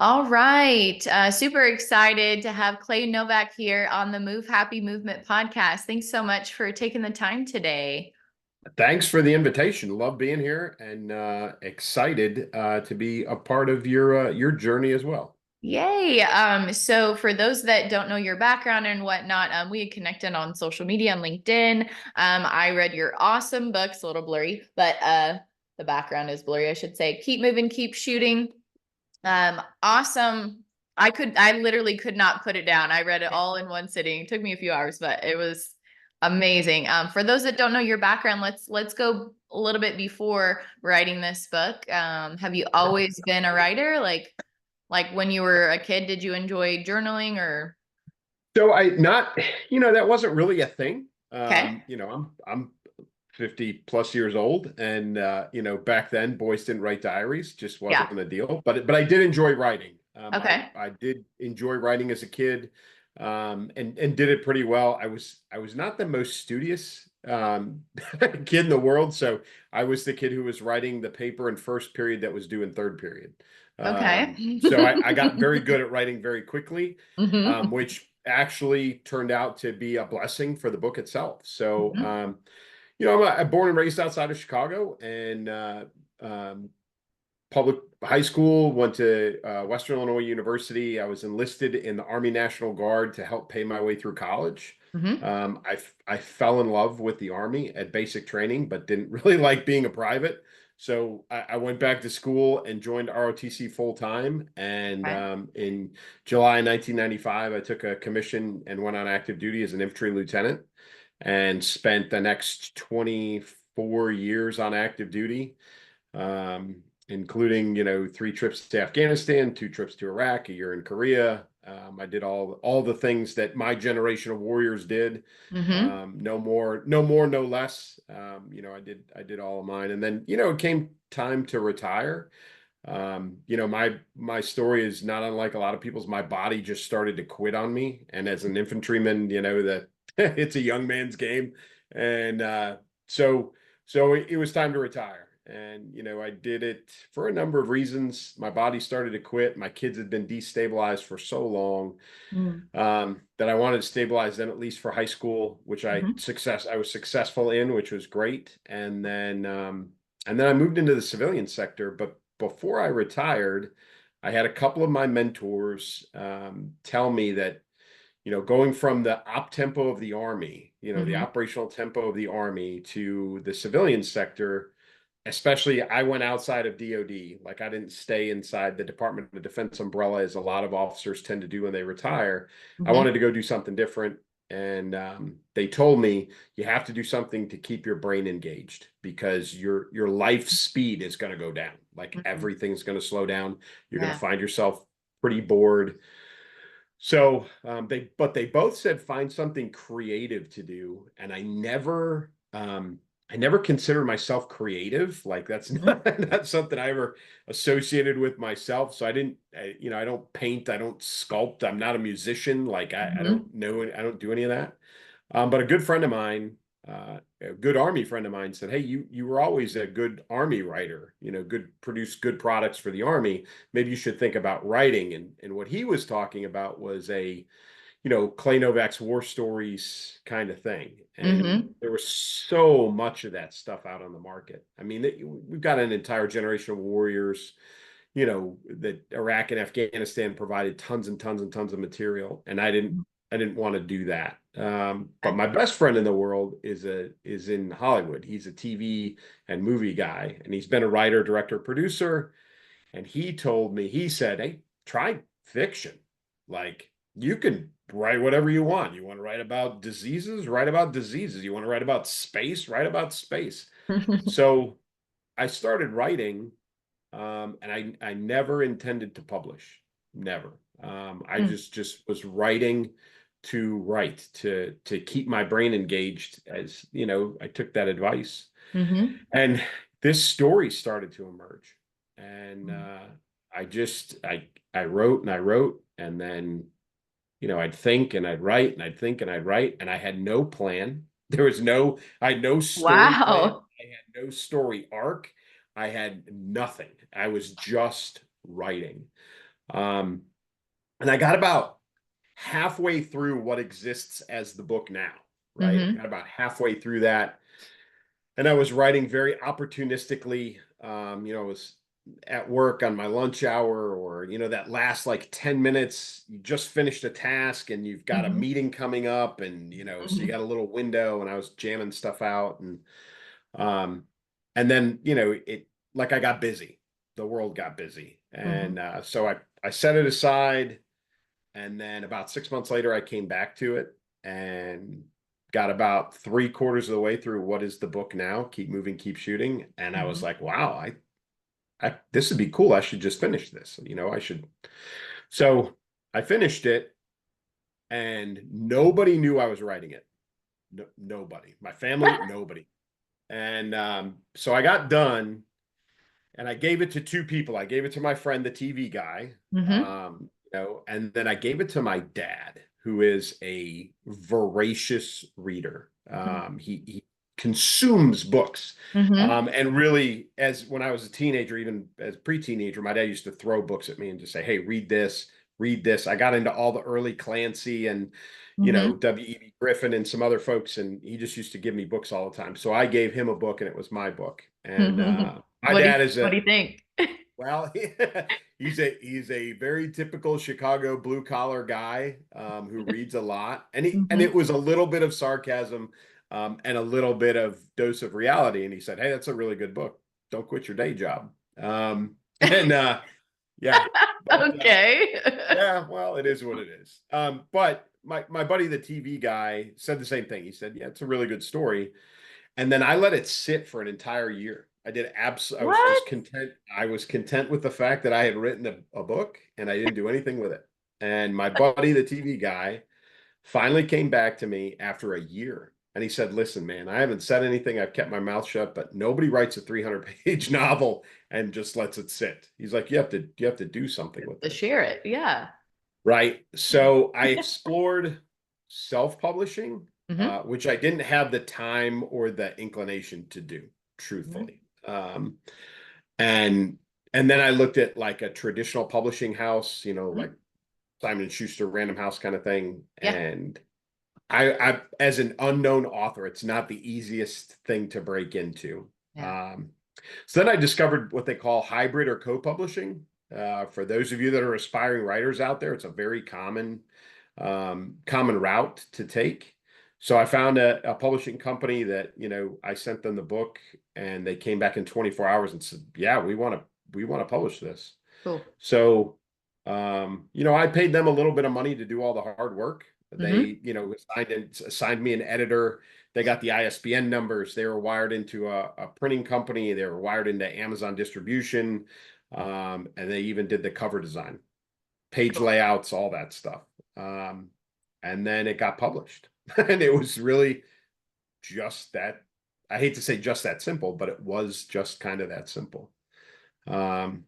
All right. Super excited to have Clay Novak here on the Move Happy Movement podcast. Thanks so much for taking the time today. Thanks for the invitation. Love being here and excited to be a part of your journey as well. Yay. So for those that don't know your background and whatnot, we had connected on social media on LinkedIn. I read your awesome books, a little blurry, but the background is blurry, I should say. Keep moving, keep shooting. Awesome. I literally could not put it down. I read it all in one sitting. It took me a few hours, but it was amazing. For those that don't know your background, let's go a little bit before writing this book. Have you always been a writer? Like when you were a kid, did you enjoy journaling or? So I not, that wasn't really a thing. Okay. I'm 50 plus years old, and back then boys didn't write diaries, just Yeah. wasn't a deal. But I did enjoy writing. Okay. I did enjoy writing as a kid, and did it pretty well. I was not the most studious kid in the world, so I was the kid who was writing the paper in first period that was due in third period. Okay. So I got very good at writing very quickly, hmm which actually turned out to be a blessing for the book itself. So, hmm I'm born and raised outside of Chicago, and um, public high school, went to Western Illinois University. I was enlisted in the Army National Guard to help pay my way through college. hmm I fell in love with the Army at basic training, but didn't really like being a private. So I went back to school and joined ROTC full time. And Okay. in July 1995, I took a commission and went on active duty as an infantry lieutenant, and spent the next 24 years on active duty, including, 3 trips to Afghanistan, 2 trips to Iraq, a year in Korea. I did all the things that my generation of warriors did. hmm No more, no more, no less. I did all of mine, and then it came time to retire. My story is not unlike a lot of people's. My body just started to quit on me, and as an infantryman, that it's a young man's game, and so it was time to retire. And I did it for a number of reasons. My body started to quit. My kids had been destabilized for so long, that I wanted to stabilize them at least for high school, which hmm I was successful in, which was great. And then I moved into the civilian sector. But before I retired, I had a couple of my mentors tell me that, going from the op tempo of the Army, the hmm operational tempo of the Army, to the civilian sector, especially I went outside of DoD. Like, I didn't stay inside the Department of Defense umbrella as a lot of officers tend to do when they retire. I hmm wanted to go do something different. And they told me you have to do something to keep your brain engaged, because your life speed is going to go down. Like, hmm everything's going to slow down. You're going to Yeah. find yourself pretty bored. So they both said find something creative to do, and I never consider myself creative. Like, that's hmm not something I ever associated with myself. So I don't paint, I don't sculpt, I'm not a musician. Like, I hmm don't know, I don't do any of that. But a good friend of mine, a good Army friend of mine, said, "Hey, you were always a good Army writer. Produce good products for the Army. Maybe you should think about writing." And what he was talking about was Clay Novak's war stories kind of thing. And hmm there was so much of that stuff out on the market. I mean, we've got an entire generation of warriors. That Iraq and Afghanistan provided tons and tons and tons of material, and I didn't want to do that. But Okay. my best friend in the world is in Hollywood. He's a TV and movie guy, and he's been a writer, director, producer. And he said, "Hey, try fiction. Like, you can write whatever you want. You want to write about diseases, write about diseases. You want to write about space, write about space." So I started writing, and I never intended to publish, never. I just was writing to write, to keep my brain engaged, as I took that advice. hmm And this story started to emerge. And I wrote and I wrote, and then I'd think and I'd write and I'd think and I'd write, and I had no plan. I had no story plan. Wow. I had no story arc. I had nothing. I was just writing. Um, and I got about halfway through what exists as the book now, right? I got Mm-hmm. about halfway through that. And I was writing very opportunistically. I was at work on my lunch hour, or, that last like 10 minutes, you just finished a task and you've got a Mm-hmm. meeting coming up, and, so you Mm-hmm. got a little window, and I was jamming stuff out. Um, and then, like I got busy, the world got busy. Mm-hmm. And so I set it aside. And then about 6 months later, I came back to it and got about three-quarters of the way through what is the book now, Keep Moving, Keep Shooting. And I was Mm-hmm. like, wow, this would be cool. I should just finish this. I should. So I finished it, and nobody knew I was writing it. No, nobody. My family, nobody. And so I got done, and I gave it to two people. I gave it to my friend, the TV guy, Mm-hmm. and then I gave it to my dad, who is a voracious reader. He consumes books, Mm-hmm. and really, as when I was a teenager, even as pre-teenager, my dad used to throw books at me and just say, "Hey, read this, read this." I got into all the early Clancy and Mm-hmm. W.E.B. Griffin and some other folks, and he just used to give me books all the time. So I gave him a book, and it was my book. And Mm-hmm. my dad is What a do you think? well, he's a very typical Chicago blue collar guy, who reads a lot, and it Mm-hmm. was a little bit of sarcasm, and a little bit of dose of reality. And he said, "Hey, that's a really good book. Don't quit your day job." And yeah, but Okay. yeah, well, it is what it is. But my buddy, the TV guy, said the same thing. He said, "Yeah, it's a really good story." And then I let it sit for an entire year. I was What? just content. I was content with the fact that I had written a book, and I didn't do anything with it. And my buddy, the TV guy, finally came back to me after a year. And he said, "Listen, man, I haven't said anything. I've kept my mouth shut, but nobody writes a 300-page novel and just lets it sit." He's like, "You have to do something with To this." share it. Yeah. Right. So I explored self-publishing, Mm-hmm. which I didn't have the time or the inclination to do, Mm-hmm. truthfully. And and then I looked at like a traditional publishing house, like Simon and Schuster, Random House kind of thing. Yeah. And I as an unknown author, it's not the easiest thing to break into. Yeah. Um, so then I discovered what they call hybrid or co-publishing. For those of you that are aspiring writers out there, it's a very common route to take. So I found a publishing company that, I sent them the book, and they came back in 24 hours and said, "Yeah, we want to publish this." Cool. So, I paid them a little bit of money to do all the hard work. Mm-hmm. They, assigned me an editor. They got the ISBN numbers. They were wired into a printing company. They were wired into Amazon distribution. And they even did the cover design, page Cool. layouts, all that stuff. Um, and then it got published. And it was really just that. I hate to say just that simple, but it was just kind of that simple. Um,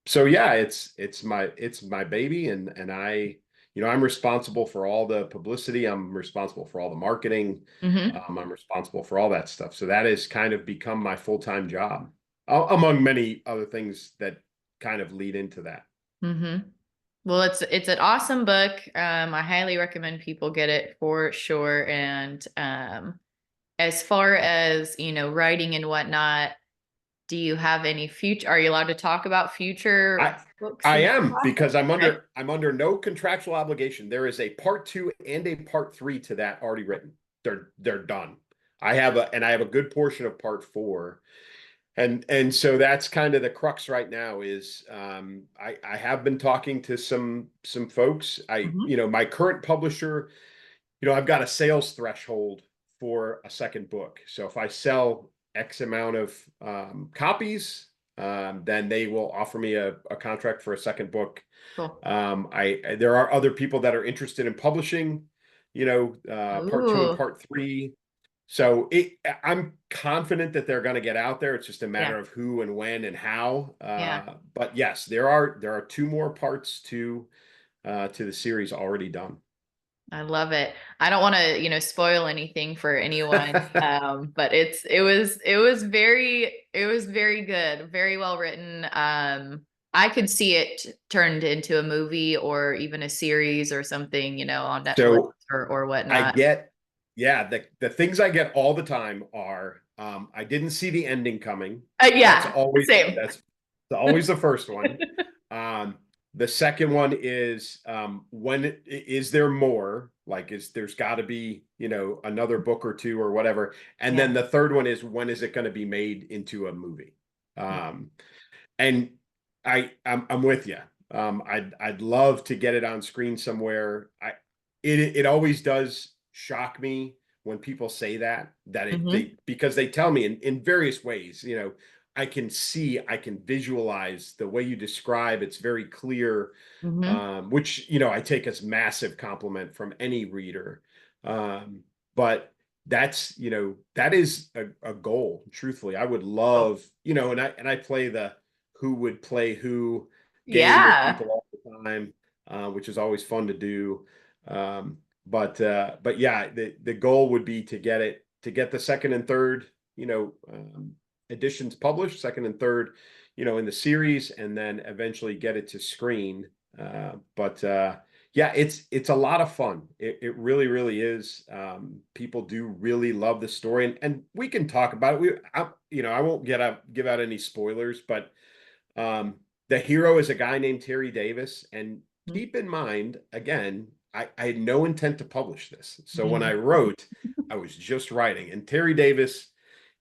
so yeah, it's my baby, and I'm responsible for all the publicity. I'm responsible for all the marketing. Mm-hmm. I'm responsible for all that stuff. So that has kind of become my full-time job, among many other things that kind of lead into that. Mm-hmm. Well, it's an awesome book. I highly recommend people get it for sure. And as far as, writing and whatnot, do you have any future? Are you allowed to talk about future I books I in the am, process? because I'm Okay. under I'm under no contractual obligation. There is a part two and a part three to that already written. They're done. I have a good portion of part four. And so that's kind of the crux right now is, I have been talking to some folks. Mm-hmm. My current publisher, I've got a sales threshold for a second book. So if I sell X amount of copies, then they will offer me a contract for a second book. Cool. There are other people that are interested in publishing, part two and Ooh. part three. So I'm confident that they're going to get out there. It's just a Yeah. matter of who and when and how. Yeah. But yes, there are two more parts to the series already done. I love it. I don't want to, spoil anything for anyone. But it was very good, very well written. I could see it turned into a movie or even a series or something, on Netflix So or I whatnot. get, yeah, the things I get all the time are, I didn't see the ending coming. That's Yeah, always same. that's always the first one. The second one is, is there more? Like, is there's got to be, another book or two or whatever. And then Yeah. the third one is, when is it going to be made into a movie? Yeah. Um, and I'm with you. I'd love to get it on screen somewhere. It always does shock me when people say that Hmm. because they tell me in various ways, I can visualize the way you describe. It's very clear, Hmm. which, I take as massive compliment from any reader. But that is a goal. Truthfully, I would Oh, love, and I play the who would play who game with yeah. people all the time, which is always fun to do. But yeah, the goal would be to get the second and third, editions published, second and third, in the series, and then eventually get it to screen. But Yeah, it's a lot of fun. It really, really is. People do really love the story, and we can talk about it. I won't give out any spoilers, but um, the hero is a guy named Terry Davis. And keep in mind, again, I had no intent to publish this. So when I wrote, I was just writing. And Terry Davis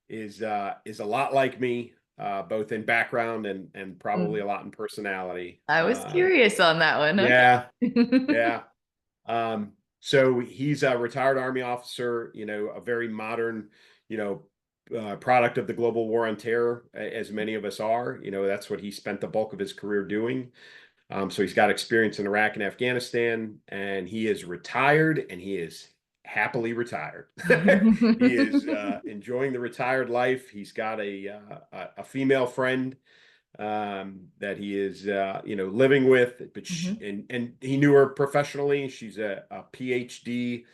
is a lot like me, both in background and probably a lot in personality. I was curious on that one. Yeah, Okay. yeah. So he's a retired Army officer, a very modern, product of the global war on terror, as many of us are. That's what he spent the bulk of his career doing. So he's got experience in Iraq and Afghanistan, and he is retired, and he is happily retired. He is enjoying the retired life. He's got a female friend, that he is living with, but Mhm. and he knew her professionally. She's a PhD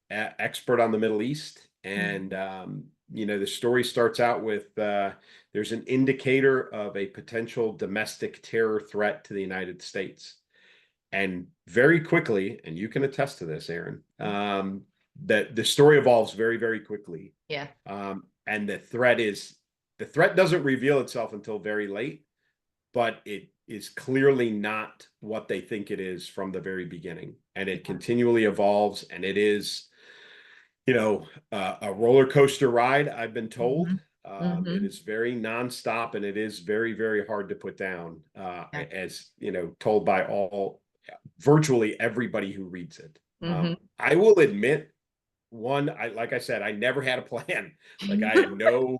expert on the Middle East. And the story starts out with, there's an indicator of a potential domestic terror threat to the United States. And very quickly, and you can attest to this, Aaron, that the story evolves very, very quickly. Yeah. And the threat doesn't reveal itself until very late, but it is clearly not what they think it is from the very beginning. And it continually evolves, and it is, a roller coaster ride, I've been told. Mhm. It Mhm. is very nonstop, and it is very, very hard to put down, Yeah. as told by virtually everybody who reads it. Mhm. I will admit, like I said, I never had a plan. Like, I had no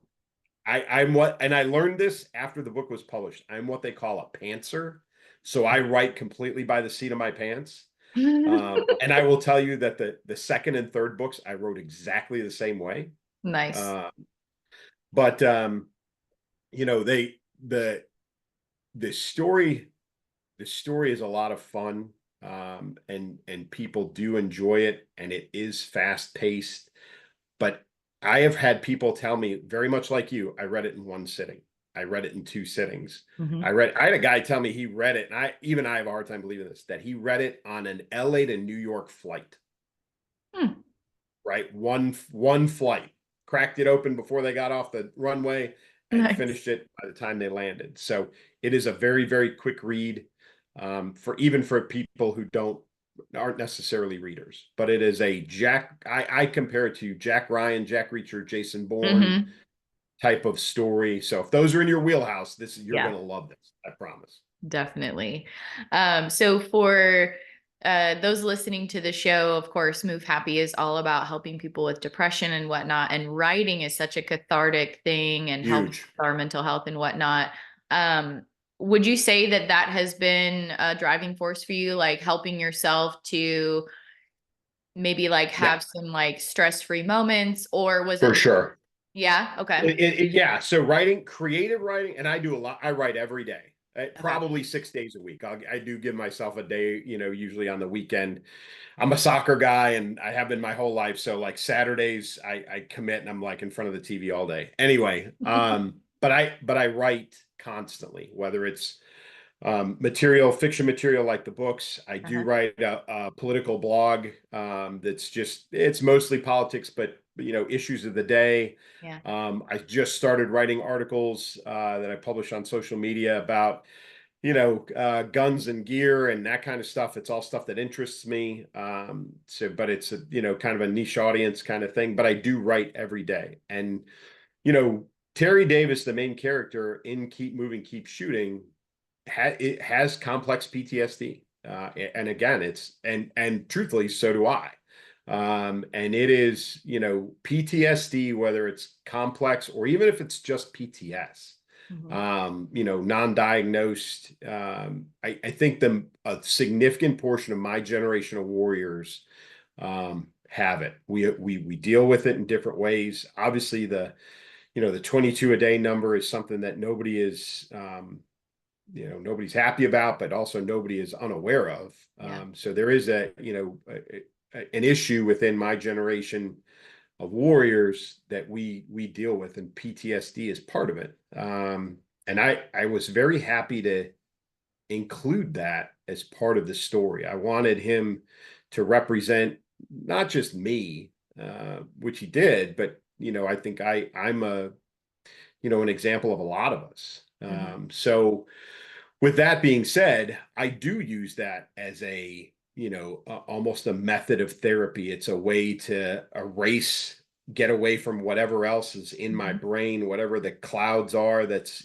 I'm what, and I learned this after the book was published. I'm what they call a pantser. So I write completely by the seat of my pants. And I will tell you that the second and third books I wrote exactly the same way. Nice. Uh, but they the story the story is a lot of fun, and people do enjoy it, and it is fast paced. But I have had people tell me, very much like you, I read it in one sitting. I read it in two sittings. Mhm. I had a guy tell me he read it, and I have a hard time believing this, that he read it on an LA to New York flight, Hmm. right? One flight, cracked it open before they got off the runway, and Nice. finished it by the time they landed. So it is a very, very quick read, for people who aren't necessarily readers. But it is I compare it to Jack Ryan, Jack Reacher, Jason Bourne Mhm. type of story. So if those are in your wheelhouse, you're Yeah. gonna love this, I promise. Definitely. So for those listening to the show, of course, Move Happy is all about helping people with depression and whatnot. And writing is such a cathartic thing and helps Huge. with our mental health and whatnot. Um, would you say that that has been a driving force for you, like helping yourself to maybe like Yeah, have some like stress-free moments, or was for it? sure. Yeah. Okay. Yeah. So creative writing, and I do a lot. I write every day, Okay. probably 6 days a week. I do give myself a day, usually on the weekend. I'm a soccer guy, and I have been my whole life. So like Saturdays, I commit, and I'm like in front of the TV all day. Anyway, but I write constantly, whether it's material, fiction material like the books. I do Uh-huh. write a political blog that's just, it's mostly politics, but issues of the day. Yeah. I just started writing articles that I publish on social media about guns and gear and that kind of stuff. It's all stuff that interests me. But it's a, kind of a niche audience kind of thing. But I do write every day, and you know, Terry Davis, the main character in Keep Moving, Keep Shooting, it has complex PTSD. And again, and truthfully, so do I. And it is, PTSD, whether it's complex or even if it's just PTS, Hmm. non-diagnosed. I think a significant portion of my generation of warriors have it. We deal with it in different ways. Obviously, the 22 a day number is something that nobody's happy about, but also nobody is unaware of. Yeah. So there is an issue within my generation of warriors that we deal with, and PTSD is part of it. And I was very happy to include that as part of the story. I wanted him to represent not just me, which he did, but I think I'm an example of a lot of us. Hmm. So with that being said, I do use that as almost a method of therapy. It's a way to get away from whatever else is in my Hmm. brain, whatever the clouds are that's,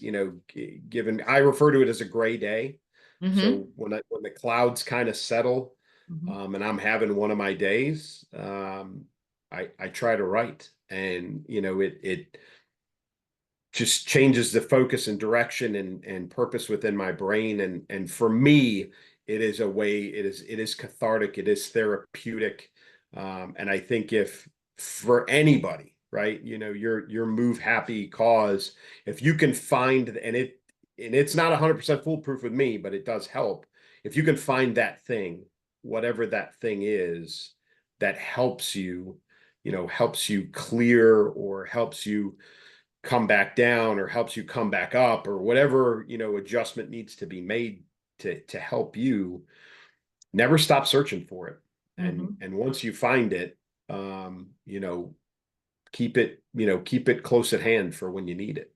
given. I refer to it as a gray day. Hmm. So when the clouds kind of settle, Hmm. and I'm having one of my days, I try to write, and it just changes the focus and direction and purpose within my brain. And for me, it is a way, it is cathartic, it is therapeutic. And I think if for anybody, right, your move happy cause, if you can find, and it's not 100% foolproof with me, but it does help. If you can find that thing, whatever that thing is, that helps you clear, or helps you come back down, or helps you come back up, or whatever adjustment needs to be made to help you, never stop searching for it. Hmm. And once you find it, keep it close at hand for when you need it.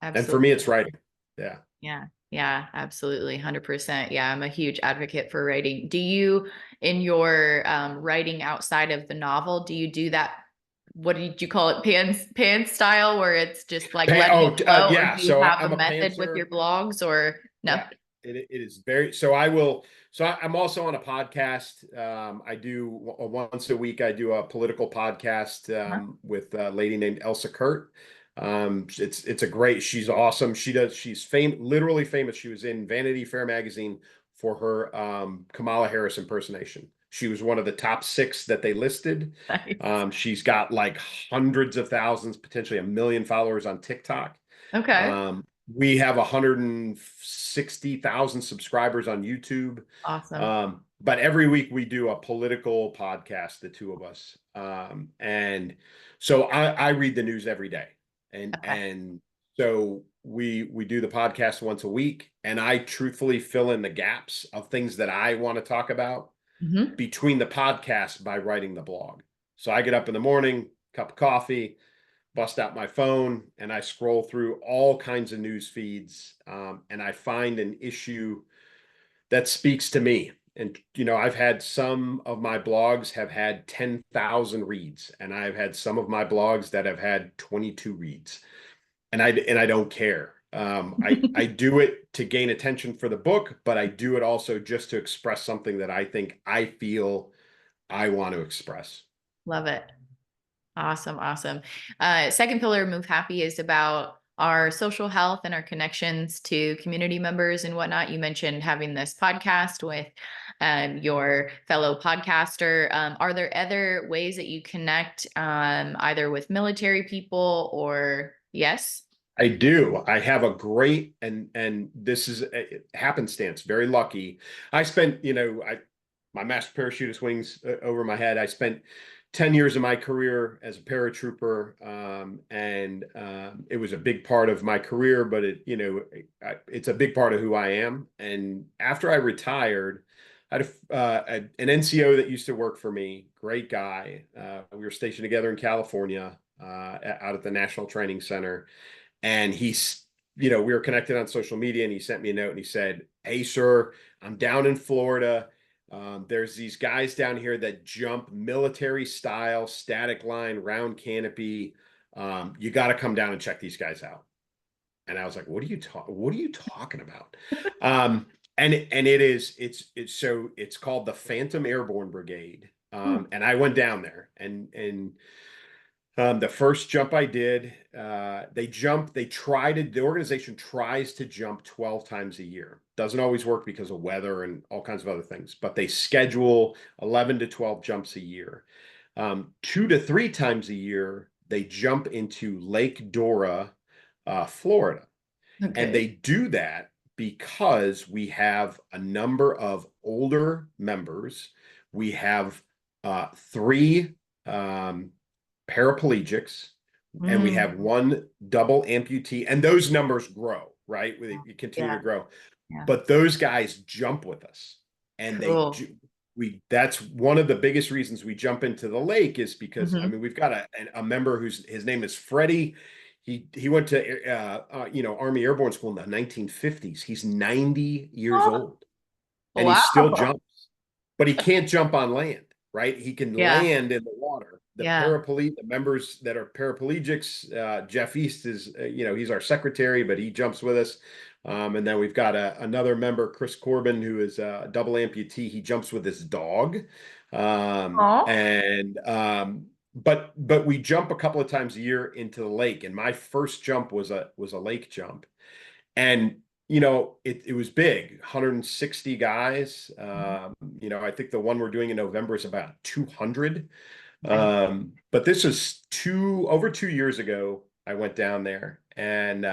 And for me, Absolutely. it's writing. Yeah. Yeah. Yeah, absolutely. 100%. Yeah, I'm a huge advocate for writing. Do you, in your writing outside of the novel, do you do that? What did you call it? Pan style, where it's just like letting it flow, or Yeah. do you So have I'm a a method with pantser. your blogs, or no? Yeah, it is very. So I will. So I'm also on a podcast. I do once a week. I do a political podcast Huh? with a lady named Elsa Kurt. It's a great. She's awesome. She's literally famous. She was in Vanity Fair magazine for her Kamala Harris impersonation. She was one of the top 6 that they listed. Nice. She's got like hundreds of thousands, potentially a million followers on TikTok. Okay. We have 160,000 subscribers on YouTube. Awesome. But every week we do a political podcast, the two of us. And so I read the news every day. And Okay. and so we do the podcast once a week, and I truthfully fill in the gaps of things that I want to talk about Hmm. between the podcast by writing the blog. So I get up in the morning, cup of coffee, bust out my phone, and I scroll through all kinds of news feeds, and I find an issue that speaks to me. And I've had some of my blogs have had 10,000 reads, and I've had some of my blogs that have had 22 reads, and I don't care. I do it to gain attention for the book, but I do it also just to express something that I feel I want to express. Love it. Awesome, awesome. Second pillar, Move Happy, is about our social health and our connections to community members and whatnot. You mentioned having this podcast with your fellow podcaster. Are there other ways that you connect, either with military people or yes? I do. I have a great, and this is a happenstance, very lucky. I spent, my master parachutist wings over my head. I spent 10 years of my career as a paratrooper. And it was a big part of my career, but it's a big part of who I am. And after I retired, I had an NCO that used to work for me, great guy. We were stationed together in California, out at the National Training Center. And we were connected on social media, and he sent me a note and he said, "Hey, sir, I'm down in Florida. There's these guys down here that jump military style, static line, round canopy. You got to come down and check these guys out." And I was like, What are you talking about?" And it's called the Phantom Airborne Brigade. Hmm. And I went down there, and the first jump I did, the organization tries to jump 12 times a year. Doesn't always work because of weather and all kinds of other things, but they schedule 11 to 12 jumps a year. 2 to 3 times a year, they jump into Lake Dora, Florida. And Okay. they do that because we have a number of older members. We have three paraplegics, and we have Mm. one double amputee, and those numbers grow, right? They continue to Yeah. grow. Yeah. But those guys jump with us, and Cool. that's one of the biggest reasons we jump into the lake, is because I Hmm. mean we've got a member his name is Freddie. He went to Army Airborne School in the 1950s. He's 90 years Oh, old, and he still wow. jumps, but he can't jump on land, right? He can Yeah. land in the water. Yeah. The members that are paraplegics, Jeff East is, he's our secretary, but he jumps with us. And then we've got another member, Chris Corbin, who is a double amputee. He jumps with his dog. Oh. But we jump a couple of times a year into the lake. And my first jump was a lake jump. And it was big, 160 guys. I think the one we're doing in November is about 200. Nice. But this was over 2 years ago. I went down there, and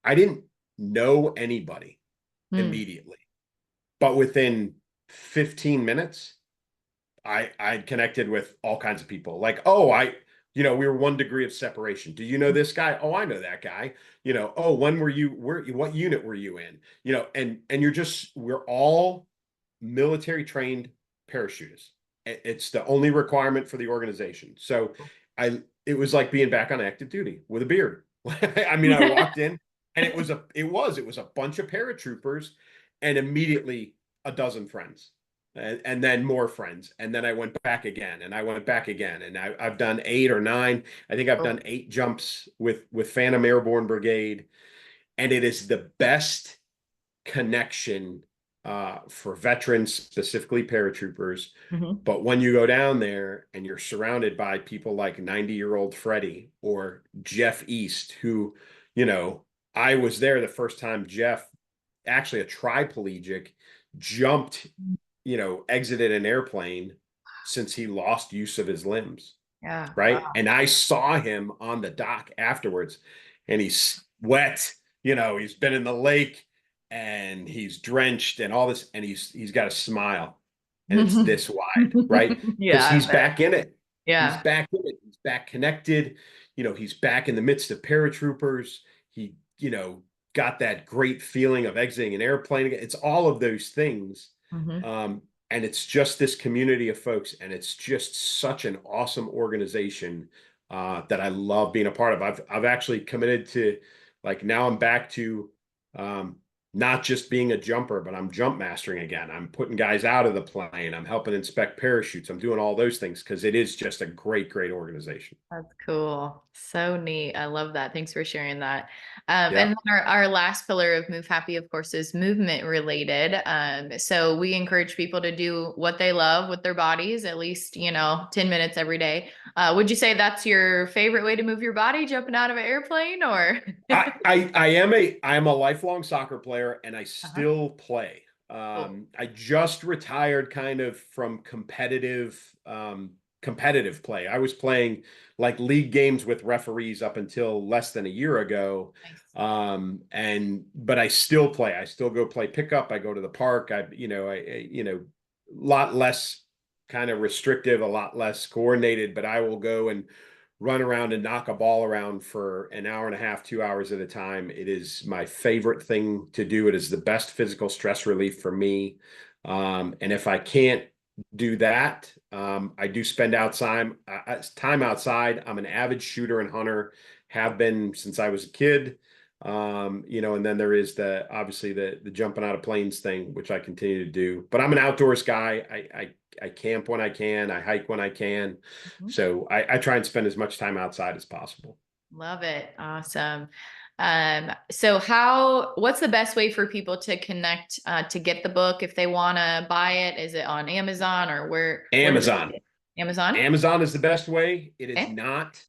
I didn't know anybody Mm. immediately, but within 15 minutes, I connected with all kinds of people. Like, oh, we were 1 degree of separation. Do you know this guy? Oh, I know that guy. Oh, what unit were you in? And we're all military trained parachutists. It's the only requirement for the organization. So it was like being back on active duty with a beard. I mean, I walked in, and it was a bunch of paratroopers, and immediately a dozen friends, and then more friends. And then I went back again, and I went back again. And I've done 8 or 9. I think I've Cool. done 8 jumps with Phantom Airborne Brigade. And it is the best connection for veterans, specifically paratroopers. Hmm. But when you go down there and you're surrounded by people like 90-year-old Freddie or Jeff East, who, I was there the first time Jeff, actually a triplegic, jumped, exited an airplane since he lost use of his limbs, Yeah. right? Wow. And I saw him on the dock afterwards, and he's wet, he's been in the lake, and he's drenched and all this, and he's got a smile, and it's this wide, right? Because Yeah, I he's bet. back in it. He's Yeah. back in it. He's back connected. He's back in the midst of paratroopers. He, got that great feeling of exiting an airplane. It's all of those things. Hmm. And it's just this community of folks, and it's just such an awesome organization that I love being a part of. I've actually committed to, like, now I'm back to um, not just being a jumper, but I'm jump mastering again. I'm putting guys out of the plane. I'm helping inspect parachutes. I'm doing all those things because it is just a great, great organization. That's cool. So neat. I love that. Thanks for sharing that. And Yeah. then our last pillar of Move Happy, of course, is movement related. So we encourage people to do what they love with their bodies, at least, 10 minutes every day. Would you say that's your favorite way to move your body, jumping out of an airplane or? I am a lifelong soccer player, and I Uh-huh. still play. Cool. I just retired kind of from competitive play. I was playing like league games with referees up until less than a year ago. Nice. But I still play. I still go play pickup. I go to the park. Lot less kind of restrictive, a lot less coordinated, but I will go and run around and knock a ball around for an hour and a half, 2 hours at a time. It is my favorite thing to do. It is the best physical stress relief for me. And if I can't do that, I do spend time outside. I'm an avid shooter and hunter, have been since I was a kid. And then there is obviously the jumping out of planes thing, which I continue to do. But I'm an outdoors guy. I camp when I can, I hike when I can. Mhm. So I try and spend as much time outside as possible. Love it. Awesome. So what's the best way for people to connect, to get the book if they want to buy it? Is it on Amazon or where do they Amazon. get it? Amazon? Amazon is the best way. It is Okay. not.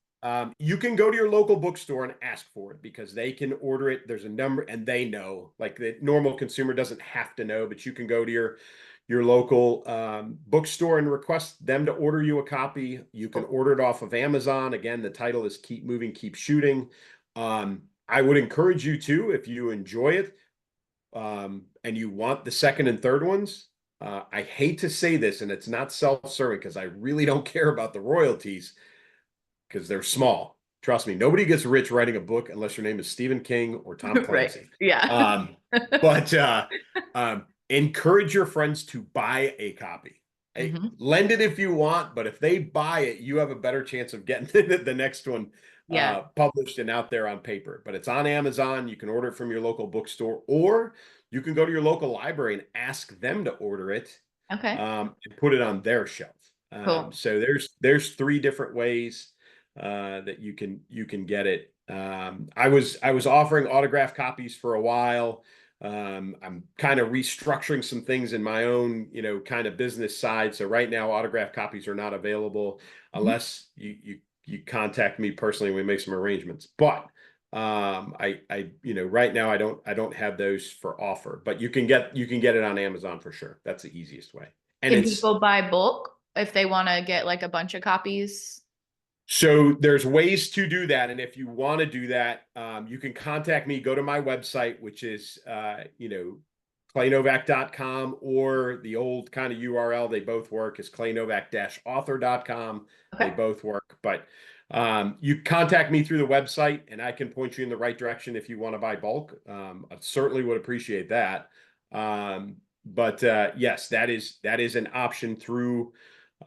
You can go to your local bookstore and ask for it because they can order it. There's a number and they know, like the normal consumer doesn't have to know, but you can go to your local bookstore and request them to order you a copy. You can Cool. order it off of Amazon. Again, the title is Keep Moving, Keep Shooting. I would encourage you to, if you enjoy it, and you want the second and third ones. I hate to say this, and it's not self-serving because I really don't care about the royalties because they're small. Trust me, nobody gets rich writing a book unless your name is Stephen King or Tom Right. Clancy. Yeah. Um, but encourage your friends to buy a copy. Hey, Hmm. lend it if you want, but if they buy it, you have a better chance of getting the next one Yeah. published and out there on paper. But it's on Amazon. You can order it from your local bookstore, or you can go to your local library and ask them to order it Okay. and put it on their shelf. Cool. So there's three different ways that you can get it. I was offering autograph copies for a while. I'm kind of restructuring some things in my own, kind of business side. So right now, autograph copies are not available Mhm. unless you contact me personally and we make some arrangements. But right now I don't have those for offer, but you can get it on Amazon for sure. That's the easiest way. And Can it's people buy bulk if they want to get like a bunch of copies? So there's ways to do that. And if you want to do that, you can contact me, go to my website, which is, claynovak.com, or the old kind of URL. They both work, is claynovak-author.com. They Okay. both work, but you contact me through the website and I can point you in the right direction if you want to buy bulk. I certainly would appreciate that. But yes, that is an option through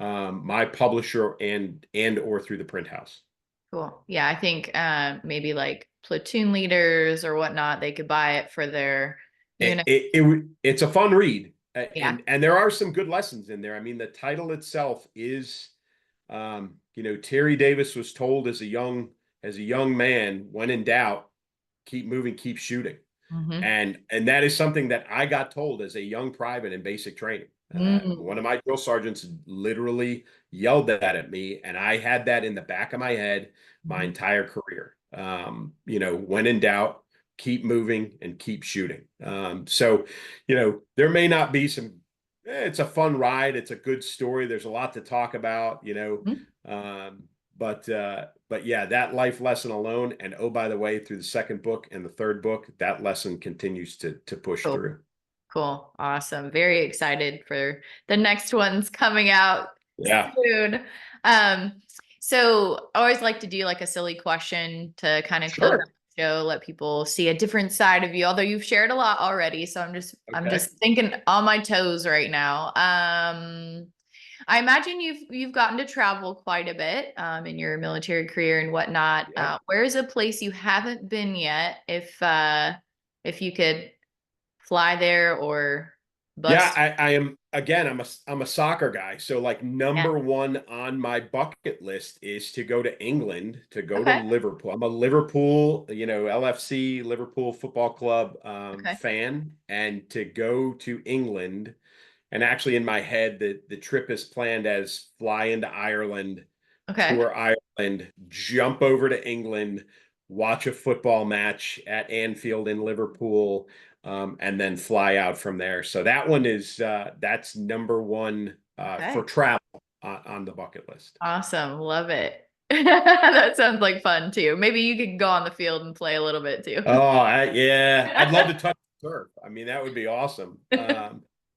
my publisher and or through the print house. Cool. Yeah, I think maybe like platoon leaders or whatnot, they could buy it for their unit. It's a fun read, Yeah. and there are some good lessons in there. I mean, the title itself is, Terry Davis was told as a young man, when in doubt, keep moving, keep shooting. Hmm. And that is something that I got told as a young private in basic training. One Mm. of my drill sergeants literally yelled that at me, and I had that in the back of my head my Mhm. entire career. When in doubt, keep moving and keep shooting. So there may not be some. It's a fun ride. It's a good story. There's a lot to talk about. Mhm. Um, but yeah, that life lesson alone, and oh, by the way, through the second book and the third book, that lesson continues to push Cool. through. Cool. Awesome. Very excited for the next ones coming out Yeah, soon. Um, so I always like to do like a silly question to kind of close out sure. the show, let people see a different side of you, although you've shared a lot already. So I'm Okay. just thinking on my toes right now. I imagine you've gotten to travel quite a bit in your military career and whatnot. Yep. Where is a place you haven't been yet? If you could fly there or Yeah, bus. I am again, I'm a soccer guy. So like Yeah. number one on my bucket list is to go to England, to go to Okay. Liverpool. I'm a Liverpool, LFC, Liverpool Football Club Okay. fan, and to go to England. And actually in my head, the trip is planned as fly into Ireland, Okay. tour Ireland, jump over to England, watch a football match at Anfield in Liverpool, and then fly out from there. So that's number one for Okay. travel on the bucket list. Awesome. Love it. That sounds like fun too. Maybe you could go on the field and play a little bit too. Oh, yeah, I'd love to touch the turf. I mean, that would be awesome.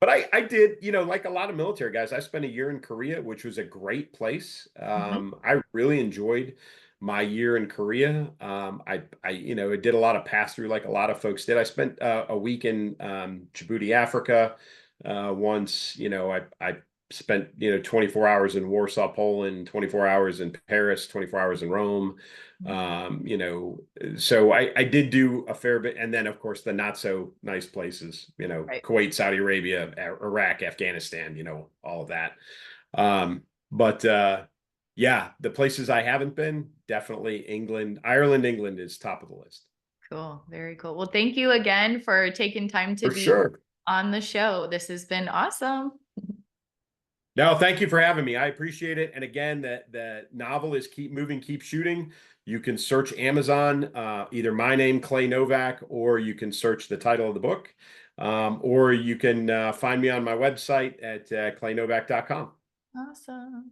But I did, you know, like a lot of military guys, I spent a year in Korea, which was a great place. Mhm. I really enjoyed my year in Korea. You know, I did a lot of pass through like a lot of folks did. I spent a week in Djibouti, Africa. Once, you know, I spent, you know, 24 hours in Warsaw, Poland, 24 hours in Paris, 24 hours in Rome. You know, so I did do a fair bit. And then, of course, the not so nice places, you know, Right. Kuwait, Saudi Arabia, Iraq, Afghanistan, you know, all of that. But yeah, the places I haven't been, definitely England, Ireland, England is top of the list. Cool. Very cool. Well, thank you again for taking time to For be sure. on the show. This has been awesome. No, thank you for having me. I appreciate it. And again, the novel is Keep Moving, Keep Shooting. You can search Amazon, either my name, Clay Novak, or you can search the title of the book. Or you can find me on my website at claynovak.com. Awesome.